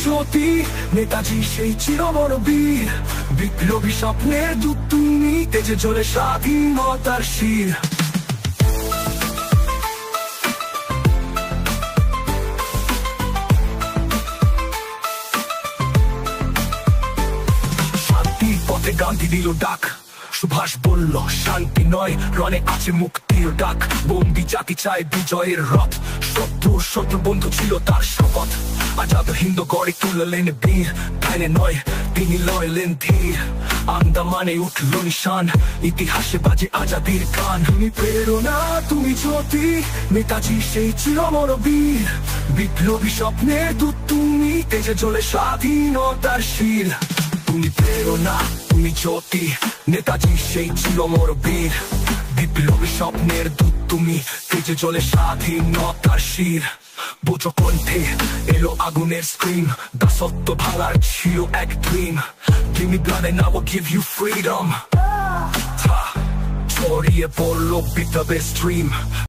জ্যোতি, নেতাজি সেই চিরবড় বীর, বিপ্লবী স্বপ্নের দূত তুমি, তেজে জ্বলে স্বাধীনতার শির। শান্তির পথে গান্ধী দিল ডাক, সুভাষ বলল শান্তি নয়, রণে আছে মুক্তির ডাক। বন্দি জাতি চায় বিজয়ের রথ, শত্রু বন্ধু ছিল তার শপথ। আজাদ হিন্দ গড়ে তুললেন বীর, ধানে নয় তিনি লড়লেন ধীর। আন্দামানে উঠল নিশান, ইতিহাসে বাজে আজাদির গান। তুমি প্রেরণা, তুমি জ্যোতি, নেতাজি সেই চিরমর বীর, বিপ্লবী স্বপ্নের দূত তুমি, তেজে জ্বলে স্বাধীনতার শির। তুমি প্রেরণা, তুমি জ্যোতি, নেতাজি সেই চিরমর বীর, বিপ্লবী স্বপ্নের দূত তুমি, তেজে জ্বলে স্বাধীনতার শির। বোঝো কণ্ঠে এলো আগুনের স্ক্রিম, দাসত্ব ভাঙার ছিল এক dream. Give me blood and I will give you freedom. ছড়িয়ে পড়লো বিপ্লবের স্ট্রিম।